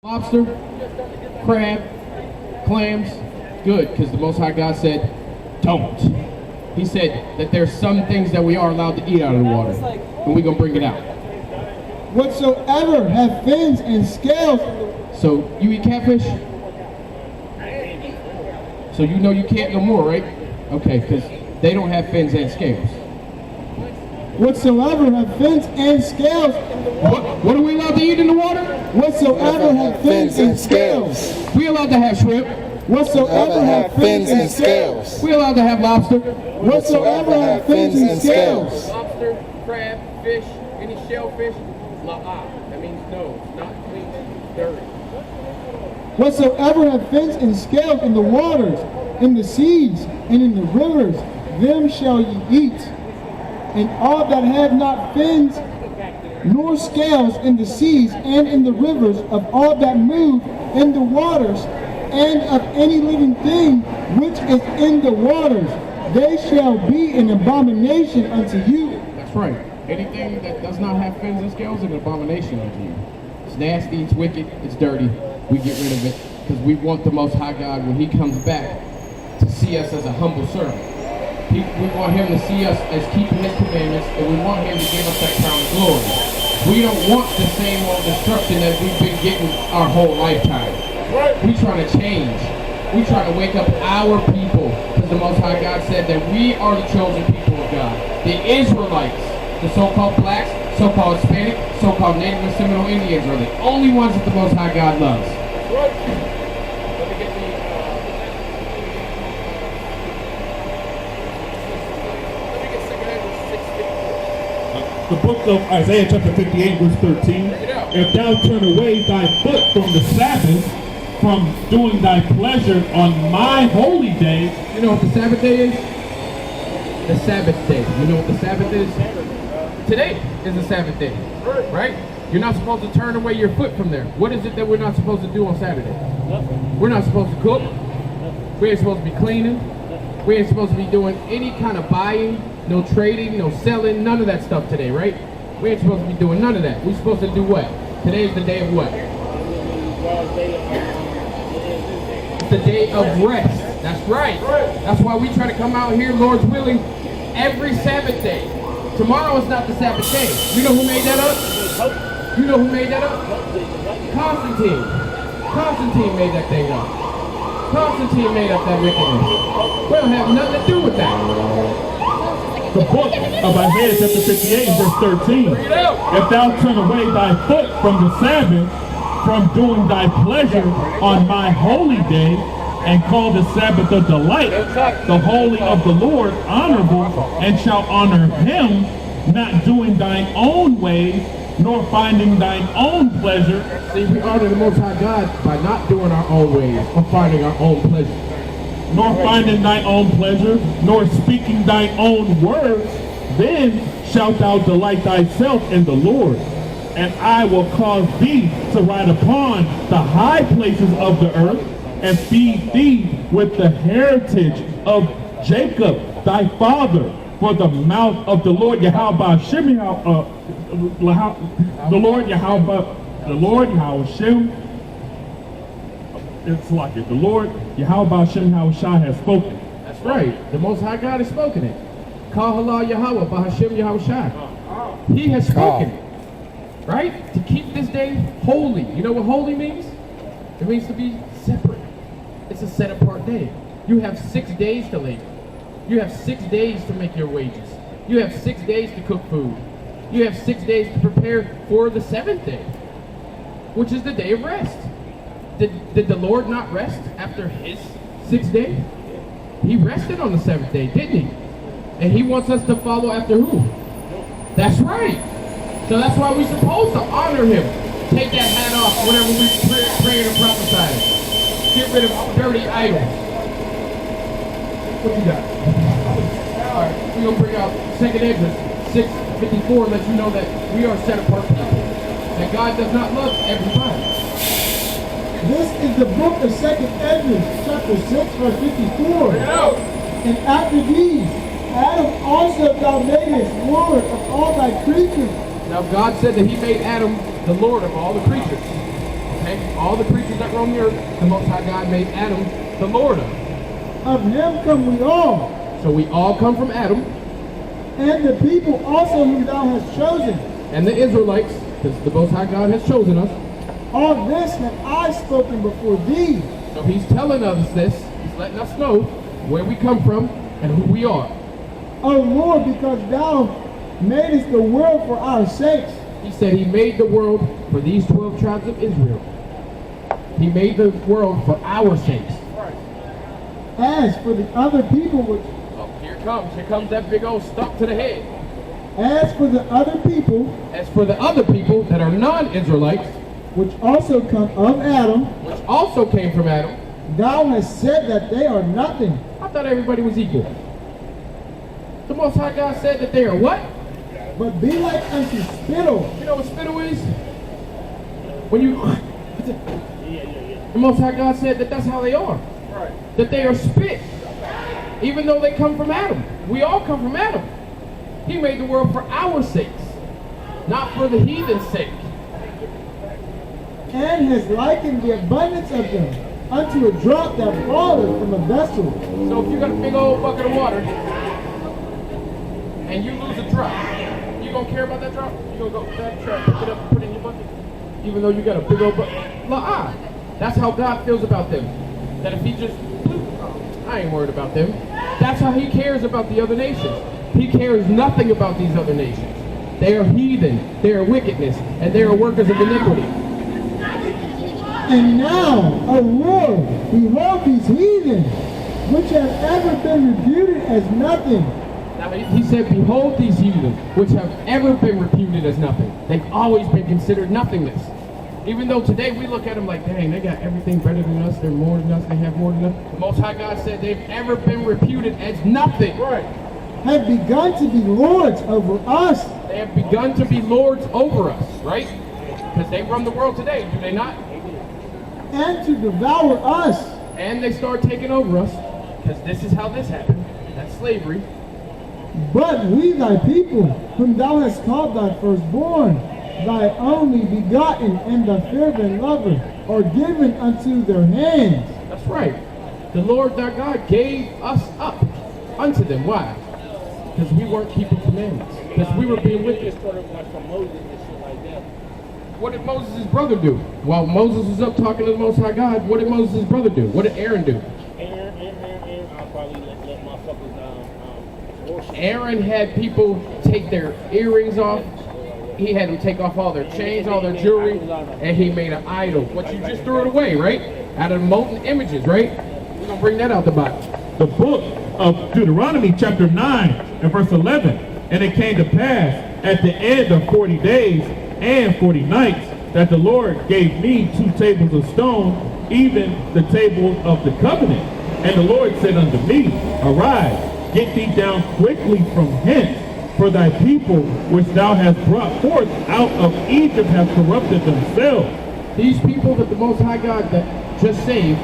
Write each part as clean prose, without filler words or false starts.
Lobster, crab, clams, good, because the Most High God said, don't. He said that there's some things that we are allowed to eat out of the water, and we're going to bring it out. Whatsoever have fins and scales. So, you eat catfish? So you know you can't no more, right? Okay, because they don't have fins and scales. Whatsoever have fins and scales. What are we allowed to eat in the water? Whatsoever have fins and scales. We allowed to have shrimp. Whatsoever have fins and scales. We allowed to have lobster. Whatsoever have fins and scales. Lobster, crab, fish, any shellfish, la'ah. That means no, it's not clean, it's dirty. Whatsoever have fins and scales in the waters, in the seas, and in the rivers, them shall ye eat. And all that have not fins nor scales in the seas and in the rivers, of all that move in the waters, and of any living thing which is in the waters, they shall be an abomination unto you. That's right. Anything that does not have fins and scales is an abomination unto you. It's nasty, it's wicked, it's dirty. We get rid of it because we want the Most High God, when He comes back, to see us as a humble servant. We want Him to see us as keeping His commandments, and we want Him to give us that crown of glory. We don't want the same old destruction that we've been getting our whole lifetime. We're trying to change. We're trying to wake up our people, because the Most High God said that we are the chosen people of God. The Israelites, the so-called blacks, so-called Hispanic, so-called Native and Seminole Indians are the only ones that the Most High God loves. Let me get the book of Isaiah chapter 58 verse 13. If thou turn away thy foot from the Sabbath, from doing thy pleasure on my holy day. You know what the Sabbath day is? The Sabbath day. You know what the Sabbath is? Today is the Sabbath day, right? You're not supposed to turn away your foot from there. What is it that we're not supposed to do on Saturday? We're not supposed to cook. We ain't supposed to be cleaning. We ain't supposed to be doing any kind of buying, no trading, no selling, none of that stuff today, right? We ain't supposed to be doing none of that. We're supposed to do what? Today is the day of what? It's the day of rest. That's right. That's why we try to come out here, Lord's willing, every Sabbath day. Tomorrow is not the Sabbath day. You know who made that up? You know who made that up? Constantine. Constantine made that thing up. Constantine made up that wickedness. We don't have nothing to do with that. The book of Isaiah chapter 58 verse 13. If thou turn away thy foot from the Sabbath, from doing thy pleasure on my holy day, and call the Sabbath a delight, the holy of the Lord honorable, and shall honor Him, not doing thine own ways, nor finding thine own pleasure. See, we honor the Most High God by not doing our own ways or finding our own pleasure. Nor finding thine own pleasure, nor speaking thine own words, then shalt thou delight thyself in the Lord. And I will cause thee to ride upon the high places of the earth, and feed thee with the heritage of Jacob thy father. For the mouth of the Lord Yahweh Shem, the Lord Yahweh Shem, it's like it. The Lord Yahweh Shem Yahushua has spoken. That's right. The Most High God has spoken it. Kal halal Yahweh Bahashem Yahushua. He has spoken it. Right? To keep this day holy. You know what holy means? It means to be separate. It's a set apart day. You have 6 days to labor. You have 6 days to make your wages. You have 6 days to cook food. You have 6 days to prepare for the 7th day, which is the day of rest. Did the Lord not rest after His 6th day? He rested on the 7th day, didn't He? And He wants us to follow after who? That's right. So that's why we're supposed to honor Him. Take that hat off whenever we pray and prophesy. Get rid of dirty idols. What you got? Alright, we're going to bring out 2nd Ezra 6:54, let you know that we are set apart people. That God does not love everybody. This is the book of 2nd Ezra, chapter 6, verse 54. And after these, Adam also thou madest Lord of all thy creatures. Now God said that He made Adam the Lord of all the creatures. Okay? All the creatures that roam the earth, the Most High God made Adam the Lord of. Of him come we all, So we all come from Adam, and the people also whom thou hast chosen. and the Israelites, because the Most High God has chosen us. All this have I spoken before thee. So he's telling us this. He's letting us know where we come from and who we are. O Lord, because thou madest the world for our sakes. He said he made the world for these 12 tribes of Israel. He made the world for our sakes. As for the other people which Oh, here comes that big old stump to the head. as for the other people As for the other people that are non-Israelites, which also come of Adam, which also came from Adam, thou hast said that they are nothing. I thought everybody was equal. The Most High God said that they are what? But be like unto spittle. You know what spittle is? When you... The Most High God said that that's how they are. That they are spit. Even though they come from Adam. We all come from Adam. He made the world for our sakes. Not for the heathen's sake. And has likened the abundance of them unto a drop that falleth from a vessel. So if you got a big old bucket of water and you lose a drop, you gonna care about that drop? You gonna go back, try to pick it up and put it in your bucket? Even though you got a big old bucket? That's how God feels about them. That if he just, I ain't worried about them. That's how he cares about the other nations. He cares nothing about these other nations. They are heathen, they are wickedness, and they are workers of iniquity. And now, O Lord, behold these heathen, which have ever been reputed as nothing. Now he said, behold these heathen, which have ever been reputed as nothing. They've always been considered nothingness. Even though today we look at them like, dang, they got everything better than us, they're more than us, they have more than us. The Most High God said they've ever been reputed as nothing. Right. Have begun to be lords over us. They have begun to be lords over us, right? Because they run the world today, do they not? And to devour us. And they start taking over us, because this is how this happened. That's slavery. But we thy people, whom thou hast called thy firstborn, thy only begotten and thy fervent lover, are given unto their hands. That's right. The Lord thy God gave us up unto them. Why? Because we weren't keeping commandments. Because we were being wicked. What did Moses' brother do? While Moses was up talking to the Most High God, what did Moses' brother do? What did Aaron do? Aaron had people take their earrings off. He had them take off all their chains, all their jewelry, and he made an idol. What you just threw it away, right? Out of molten images, right? We're going to bring that out the Bible. The book of Deuteronomy chapter 9 and verse 11. And it came to pass at the end of 40 days and 40 nights that the Lord gave me 2 tables of stone, even the table of the covenant. And the Lord said unto me, arise, get thee down quickly from hence, for thy people which thou hast brought forth out of Egypt have corrupted themselves. These people that the Most High God that just saved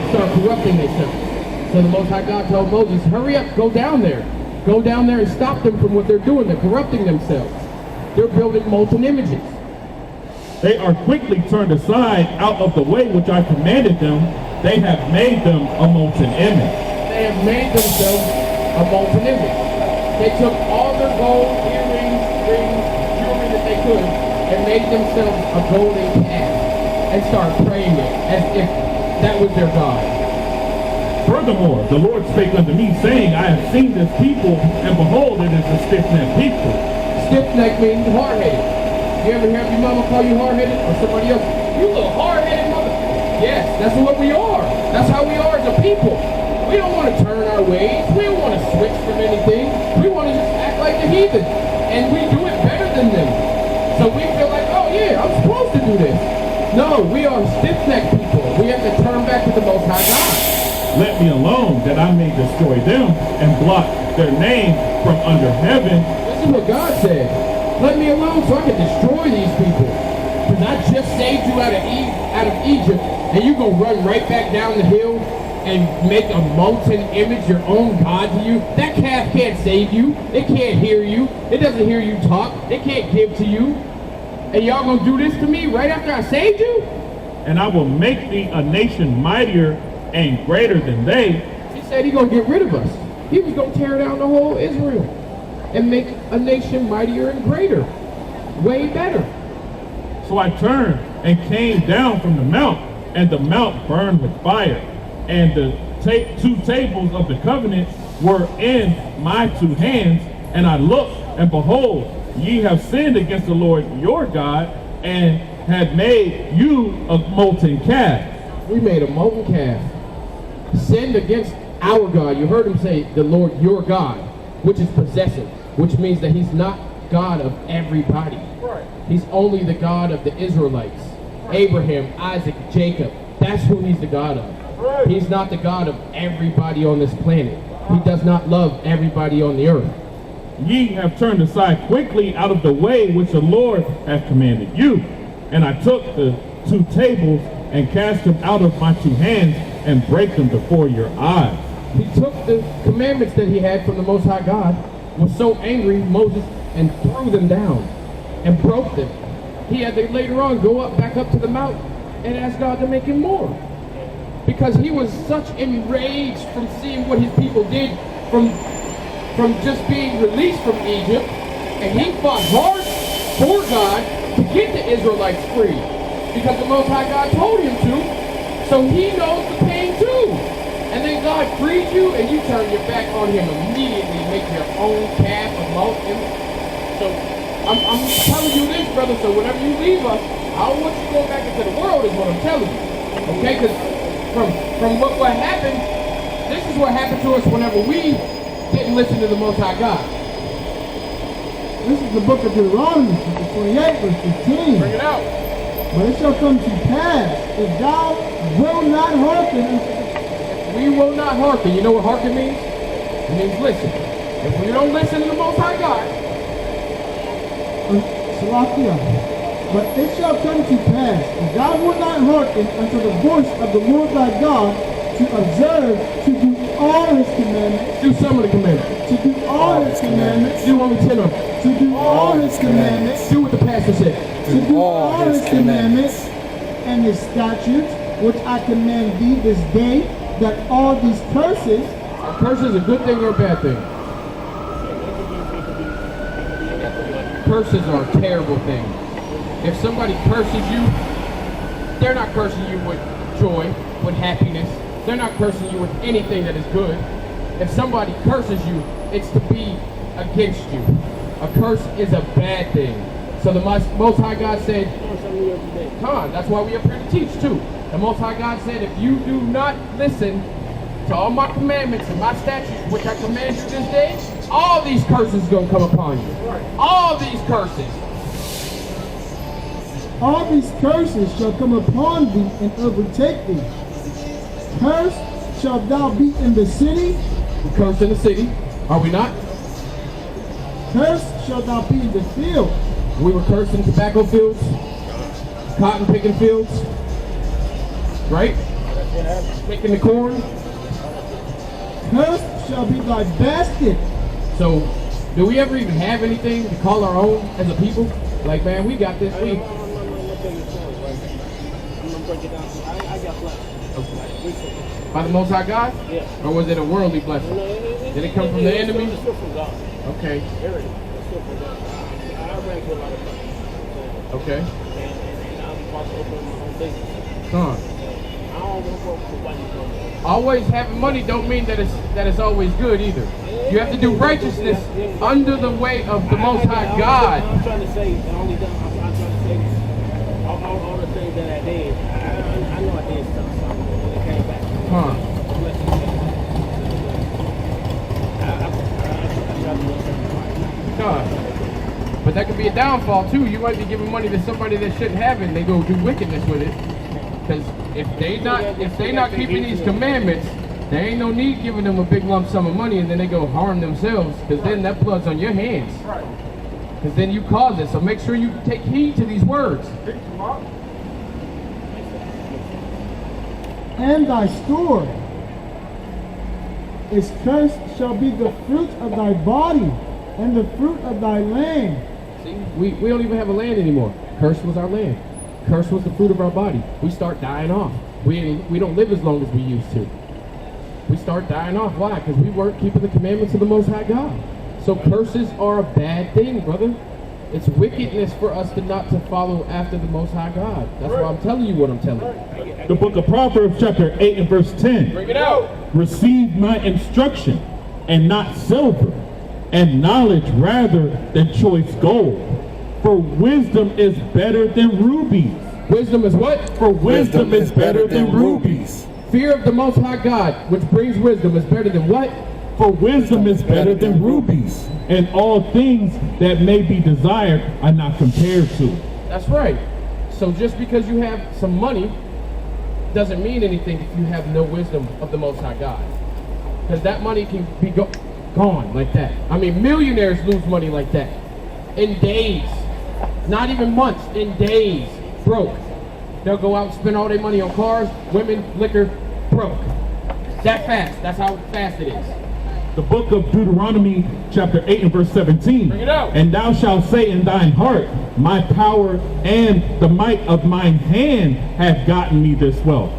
start corrupting themselves. So the Most High God told Moses, hurry up, go down there. Go down there and stop them from what they're doing. They're corrupting themselves. They're building molten images. They are quickly turned aside out of the way which I commanded them. They have made them a molten image. They have made themselves a molten image. They took all their gold, earrings, rings, jewelry that they could, and made themselves a golden calf and started praying it as if that was their God. Furthermore, the Lord spake unto me, saying, I have seen this people, and behold, it is a stiff-necked people. Stiff-necked means hard-headed. You ever hear your mama call you hard-headed? Or somebody else? You little hard-headed mother. Yes, that's what we are. That's how we are as a people. We don't want to turn our ways. We don't want to switch from anything. We want to just act like the heathen. And we do it better than them. So we feel like, oh yeah, I'm supposed to do this. No, we are stiff-necked people. We have to turn back to the Most High God. Let me alone, that I may destroy them, and blot their name from under heaven. This is what God said. Let me alone so I can destroy these people. Because I just saved you out of Egypt, and you go run right back down the hill and make a molten image, your own God to you. That calf can't save you. It can't hear you. It doesn't hear you talk. It can't give to you. And y'all gonna do this to me right after I saved you? and I will make thee a nation mightier and greater than they. He said he's going to get rid of us. He was going to tear down the whole Israel and make a nation mightier and greater. Way better. So I turned and came down from the mount, and the mount burned with fire, and the two tables of the covenant were in my two hands, and I looked, and behold, ye have sinned against the Lord your God, and had made you a molten calf. We made a molten calf. Sinned against our God. You heard him say, the Lord your God, which is possessive, which means that he's not God of everybody. Right. He's only the God of the Israelites. Abraham, Isaac, Jacob. That's who he's the God of. Right. He's not the God of everybody on this planet. He does not love everybody on the earth. Ye have turned aside quickly out of the way which the Lord hath commanded you. And I took the two tables and cast them out of my two hands and brake them before your eyes. He took the commandments that he had from the Most High God, was so angry, Moses, and threw them down and broke them. He had to later on go back up to the mount and ask God to make him more. Because he was such enraged from seeing what his people did from just being released from Egypt, and he fought hard for God to get the Israelites free. Because the Most High God told him to, so he knows the pain too. And then God freed you, and you turn your back on him immediately, make your own calf of molten. So I'm telling you this, brother, so whenever you leave us, I don't want you to go back into the world is what I'm telling you. Okay, because from what happened, this is what happened to us whenever we didn't listen to the Most High God. This is the book of Deuteronomy, chapter 28, verse 15. Bring it out. But it shall come to pass, if thou wilt not hearken. We will not hearken. You know what hearken means? It means listen. If we don't listen to the Most High God, Salakia. But it shall come to pass, if thou wilt not hearken unto the voice of the Lord thy God, to observe, to do all his commandments, do some of the commandments. to do all his commandments, Do only 10 of them. to do all his commandments, Do what the pastor said. to do all his commandments and his statutes, which I command thee this day, that all these curses, A curse is a good thing or a bad thing? Curses are a terrible thing. If somebody curses you, they're not cursing you with joy, with happiness. They're not cursing you with anything that is good. If somebody curses you, it's to be against you. A curse is a bad thing. So the Most High God said, that's why we are here to teach too. The Most High God said, if you do not listen to all my commandments and my statutes, which I command you this day, all these curses going to come upon you. All these curses. all these curses shall come upon thee and overtake thee. Cursed shalt thou be in the city. We curse in the city, are we not? Cursed shalt thou be in the field. We were cursed in tobacco fields, cotton picking fields, right? Picking the corn. Cursed shall be thy basket. So, do we ever even have anything to call our own as a people? Like, man, we got this. We. I'm gonna break it down. I got blessed. By the Most High God? Yeah. Or was it a worldly blessing? Did it come from the enemy? It's still from God. Okay. Everything. It's still from God. I ran through a lot of stuff. Okay. And I'm about to open my own business. Come on. I don't want to work for what he's doing. Always having money don't mean that it's always good either. You have to do righteousness under the way of the Most High God. I'm trying to say, and only done, I'm trying to say all the things that I did. I know I did stuff, when it came back. Huh. God. But that could be a downfall too. You might be giving money to somebody that shouldn't have it, and they go do wickedness with it. Because if they not keeping these commandments, there ain't no need giving them a big lump sum of money and then they go harm themselves, because then that blood's on your hands. Because then you cause it. So make sure you take heed to these words. And thy store is cursed shall be the fruit of thy body and the fruit of thy land. See, we don't even have a land anymore. Cursed was our land. Curse was the fruit of our body. We start dying off. We don't live as long as we used to. We start dying off. Why? Because we weren't keeping the commandments of the Most High God. So curses are a bad thing, brother. It's wickedness for us to follow after the Most High God. That's why I'm telling you what I'm telling you. The book of Proverbs chapter 8 and verse 10. Bring it out. Receive my instruction, and not silver, and knowledge rather than choice gold. For wisdom is better than rubies. Wisdom is what? For wisdom is better than rubies. Fear of the Most High God, which brings wisdom, is better than what? For wisdom is better than rubies, and all things that may be desired are not compared to. That's right. So just because you have some money doesn't mean anything if you have no wisdom of the Most High God. Because that money can be gone like that. I mean, millionaires lose money like that. In days. Not even months, in days. Broke. They'll go out and spend all their money on cars, women, liquor, broke. That fast. That's how fast it is. The book of Deuteronomy chapter 8 and verse 17. Bring it out. And thou shalt say in thine heart, my power and the might of mine hand have gotten me this wealth.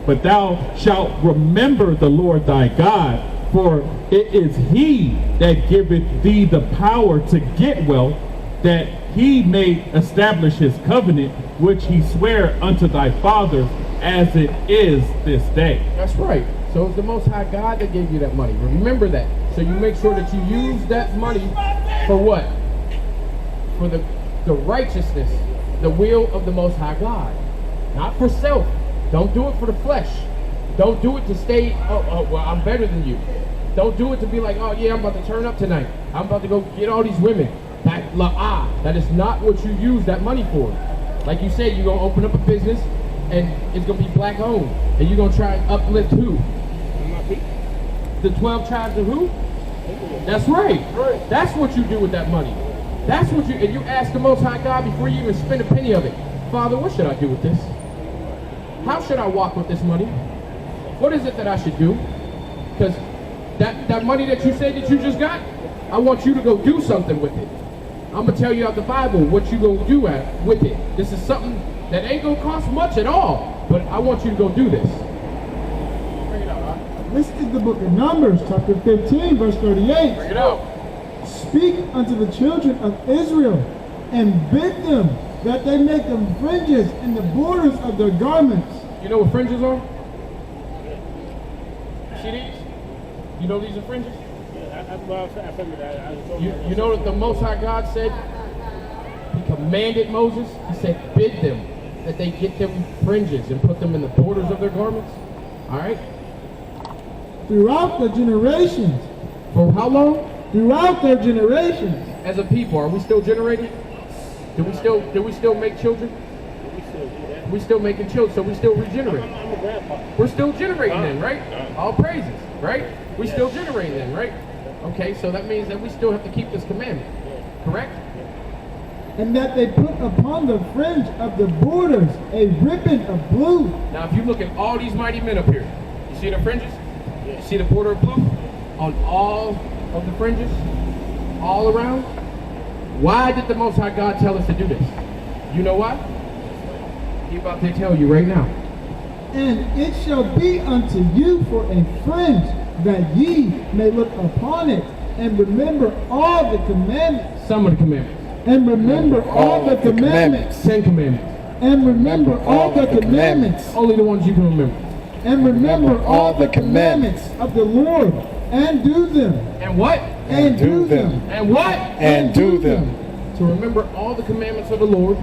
But thou shalt remember the Lord thy God, for it is he that giveth thee the power to get wealth, that he may establish his covenant, which he sware unto thy fathers, as it is this day. That's right. So it's the Most High God that gave you that money. Remember that. So you make sure that you use that money for what? For the righteousness, the will of the Most High God. Not for self. Don't do it for the flesh. Don't do it to stay, well, I'm better than you. Don't do it to be like, oh yeah, I'm about to turn up tonight. I'm about to go get all these women. That is not what you use that money for. Like you said, you're going to open up a business and it's going to be black owned. And you're going to try and uplift who? The 12 tribes of who? That's right. That's what you do with that money. That's what you, and you ask the Most High God before you even spend a penny of it. Father, what should I do with this? How should I walk with this money? What is it that I should do? Because that money that you said that you just got, I want you to go do something with it. I'm going to tell you out the Bible what you going to do with it. This is something that ain't going to cost much at all, but I want you to go do this. Bring it out, huh? This is the book of Numbers, chapter 15, verse 38. Bring it out. Speak unto the children of Israel, and bid them that they make them fringes in the borders of their garments. You know what fringes are? See these? You know these are fringes? You know that the Most High God said, he commanded Moses, he said, bid them that they get them fringes and put them in the borders of their garments. All right? Throughout the generations. For how long? Throughout their generations. As a people, are we still generating? Do we still make children? We still making children, so we still regenerate. I'm a grandpa. We're still generating then, right? All praises, right? We still generating then, right? Okay, so that means that we still have to keep this commandment, correct? And that they put upon the fringe of the borders a ribbon of blue. Now, if you look at all these mighty men up here, you see the fringes? You see the border of blue on all of the fringes, all around? Why did the Most High God tell us to do this? You know why? He's about to tell you right now. And it shall be unto you for a fringe, that ye may look upon it, and remember all the commandments. Some of the commandments. And remember all the commandments. 10 commandments. And remember all the commandments. Only the ones you can remember. And remember all the commandments of the Lord, and do them. And what? And do them. And what? And do them. To remember all the commandments of the Lord,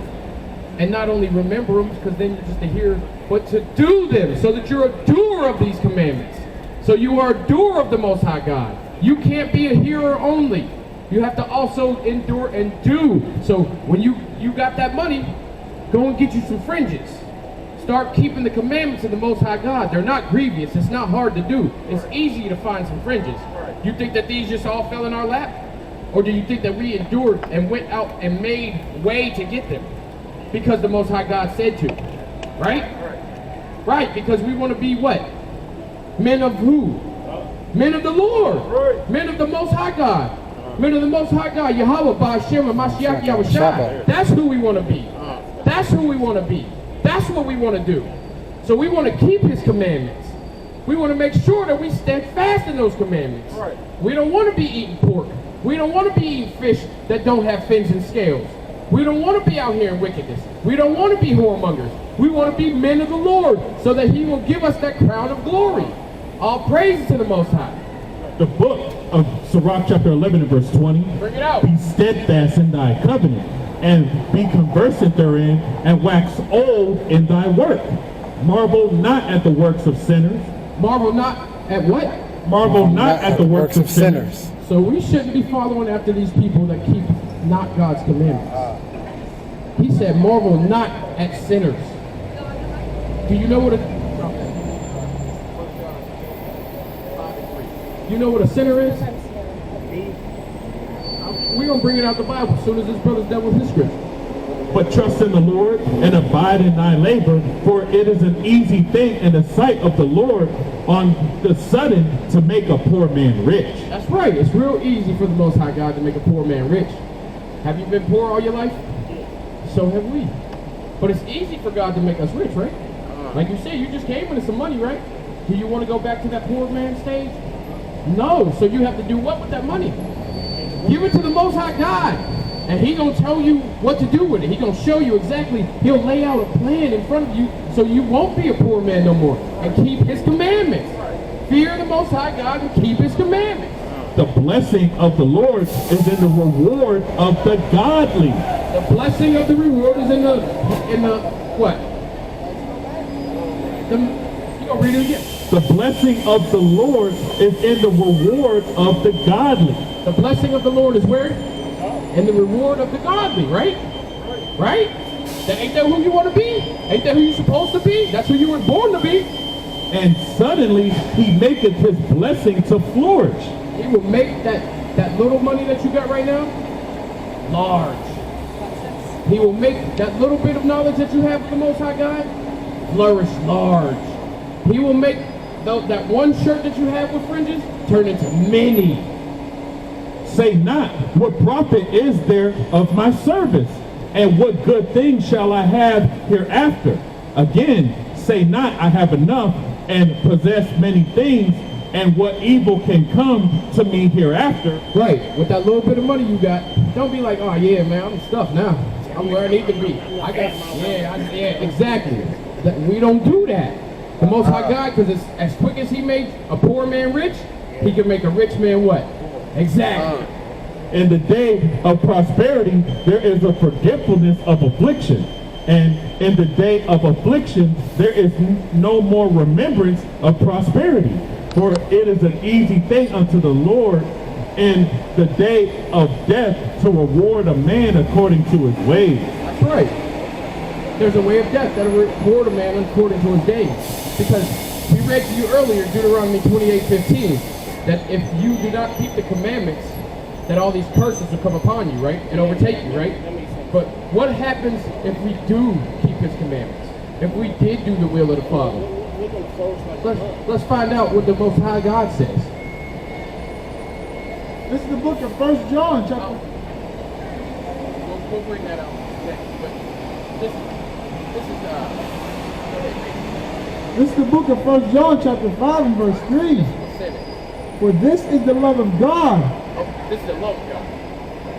and not only remember them, because then you're just to hear, but to do them, so that you're a doer of these commandments. So you are a doer of the Most High God. You can't be a hearer only. You have to also endure and do. So when you got that money, go and get you some fringes. Start keeping the commandments of the Most High God. They're not grievous. It's not hard to do. It's easy to find some fringes. You think that these just all fell in our lap? Or do you think that we endured and went out and made way to get them? Because the Most High God said to. Right? Right, because we want to be what? Men of who? Men of the Lord. Men of the Most High God. Men of the Most High God. Yahweh, Ba'ashem, and Mashiach, Yahushua. That's who we want to be. That's who we want to be. That's what we want to do. So we want to keep his commandments. We want to make sure that we stand fast in those commandments. Right. We don't want to be eating pork. We don't want to be eating fish that don't have fins and scales. We don't want to be out here in wickedness. We don't want to be whoremongers. We want to be men of the Lord so that he will give us that crown of glory. All praise to the Most High. The book of Sirach chapter 11 and verse 20. Bring it out. Be steadfast in thy covenant, and be conversant therein, and wax old in thy work. Marvel not at the works of sinners. Marvel not at what? Marvel not at the works of sinners. So we shouldn't be following after these people that keep not God's commandments. He said, marvel not at sinners. Do you know what a sinner is? We're going to bring it out the Bible as soon as this brother's done with his scripture. But trust in the Lord and abide in thy labor, for it is an easy thing in the sight of the Lord on the sudden to make a poor man rich. That's right. It's real easy for the Most High God to make a poor man rich. Have you been poor all your life? So have we. But it's easy for God to make us rich, right? Like you said, you just came into some money, right? Do you want to go back to that poor man stage? No. So you have to do what with that money? Give it to the Most High God. And he gonna tell you what to do with it. He gonna show you exactly. He'll lay out a plan in front of you so you won't be a poor man no more. And keep his commandments. Fear the Most High God and keep his commandments. The blessing of the Lord is in the reward of the godly. The blessing of the reward is in the what? You gonna read it again? The blessing of the Lord is in the reward of the godly. The blessing of the Lord is where? And the reward of the godly, right? Right? Ain't that who you want to be? Ain't that who you're supposed to be? That's who you were born to be. And suddenly he maketh his blessing to flourish. He will make that little money that you got right now large. He will make that little bit of knowledge that you have of the Most High God flourish large. He will make that one shirt that you have with fringes turn into many. Say not, what profit is there of my service? And what good thing shall I have hereafter? Again, say not, I have enough and possess many things, and what evil can come to me hereafter. Right, with that little bit of money you got, don't be like, oh yeah, man, I'm stuffed now. I'm where I need to be. Yeah, exactly. We don't do that. The Most High God, because as quick as he made a poor man rich, he can make a rich man what? Exactly. In the day of prosperity, there is a forgetfulness of affliction. And in the day of affliction, there is no more remembrance of prosperity. For it is an easy thing unto the Lord in the day of death to reward a man according to his ways. That's right. There's a way of death that'll reward a man according to his days. Because we read to you earlier, Deuteronomy 28:15. That if you do not keep the commandments, that all these curses will come upon you, right? And overtake you, right? But what happens if we do keep his commandments? If we did do the will of the Father? Let's find out what the Most High God says. This is the book of 1 John, chapter. We'll bring that out next. But This is the book of 1 John, chapter 5 and verse 3. For this is the love of God. Oh, this is the love of God.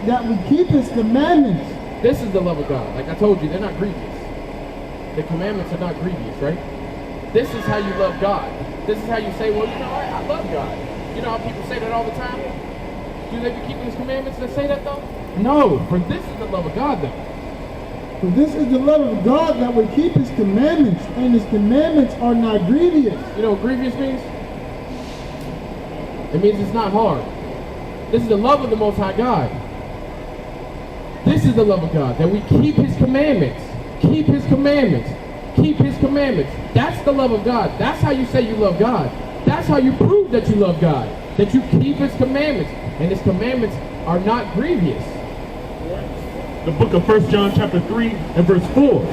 That we keep his commandments. This is the love of God. Like I told you, they're not grievous. The commandments are not grievous, right? This is how you love God. This is how you say, well, you know what? I love God. You know how people say that all the time? Do they be keeping his commandments that say that though? No, for this is the love of God though. For this is the love of God that we keep his commandments, and his commandments are not grievous. You know what grievous means? It means it's not hard. This is the love of the Most High God. This is the love of God, that we keep his commandments. Keep his commandments. Keep his commandments. That's the love of God. That's how you say you love God. That's how you prove that you love God. That you keep his commandments. And his commandments are not grievous. The book of 1 John chapter 3 and verse 4.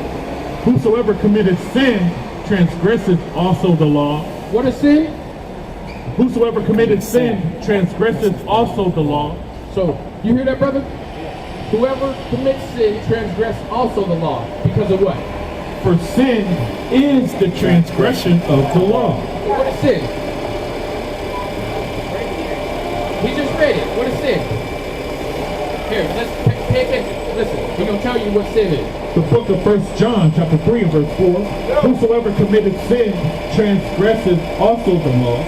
Whosoever committeth sin transgresseth also the law. What is sin? Whosoever committed sin transgresseth also the law. So, you hear that, brother? Whoever commits sin transgress also the law. Because Because of what? For sin is the transgression of the law. What is sin? He just read it. What is sin? Here, let's pay attention. Listen, he's going to tell you what sin is. The book of 1 John, chapter 3, and verse 4. Whosoever committed sin transgresseth also the law.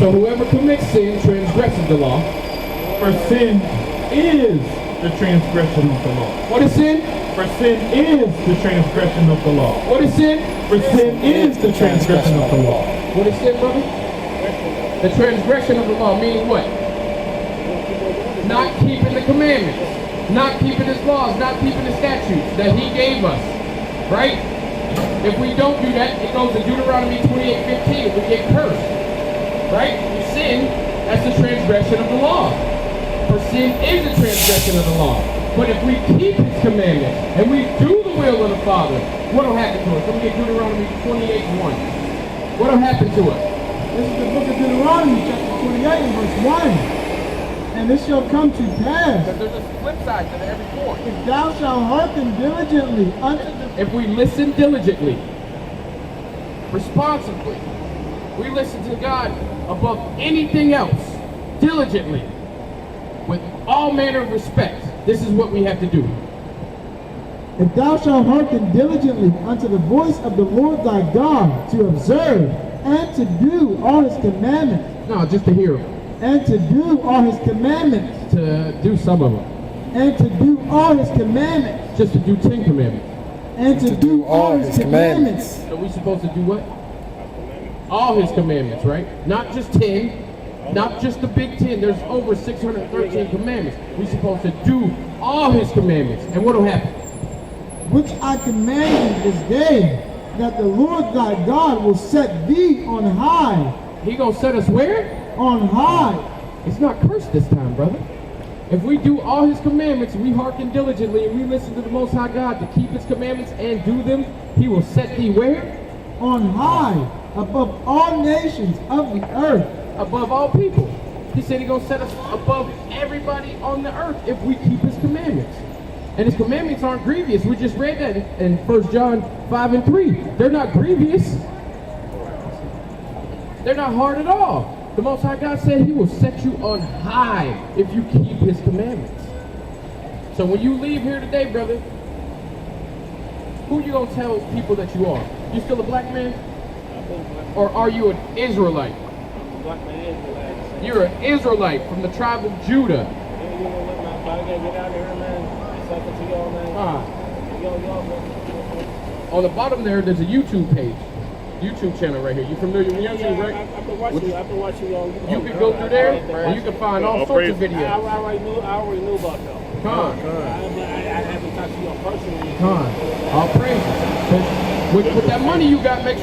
So whoever commits sin transgresses the law. For sin is the transgression of the law. What is sin? For sin is the transgression of the law. What is sin? For sin is the transgression of the law. What is sin, brother? The transgression of the law meaning what? Not keeping the commandments, not keeping his laws, not keeping the statutes that he gave us, right? If we don't do that, it goes to Deuteronomy 28:15, we get cursed, right? We sin, that's the transgression of the law. For sin is a transgression of the law. But if we keep his commandments and we do the will of the Father, what will happen to us? Let me get Deuteronomy 28:1. What will happen to us? This is the book of Deuteronomy, chapter 28, and verse 1. And this shall come to pass, Because there's a flip side to every point. if thou shalt hearken diligently unto the... If we listen diligently, responsibly, we listen to God above anything else, diligently, with all manner of respect. This is what we have to do. If thou shalt hearken diligently unto the voice of the Lord thy God, to observe and to do all his commandments, No, just to hear them, and to do all his commandments, to do some of them, and to do all his commandments, just to do 10 commandments. and to do all his commandments. So we supposed to do what? All his commandments, right? Not just 10, not just the big 10. There's over 613 commandments. We supposed to do all his commandments. And what will happen? Which I command thee this day, that the Lord thy God will set thee on high, He gonna set us where? on high. It's not cursed this time, brother. If we do all his commandments, we hearken diligently, and we listen to the Most High God to keep his commandments and do them, he will set thee where? On high, above all nations of the earth. Above all people. He said he gonna set us above everybody on the earth if we keep his commandments. And his commandments aren't grievous. We just read that in 1 John 5 and 3. They're not grievous. They're not hard at all. The Most High God said he will set you on high if you keep his commandments. So when you leave here today, brother, who you gonna tell people that you are? You still a black man? Or are you an Israelite? Black man Israelite. You're an Israelite from the tribe of Judah. You know what, man? I gotta get out of here, man. It's up to y'all, man. Y'all, man. On the bottom there's a YouTube page. YouTube channel right here. You familiar with YouTube, right? I've been watching y'all. You can go through there and you can find all sorts of I videos. already knew about y'all. Con. I haven't talked to y'all personally. Con. All praises. But with that money you got, make sure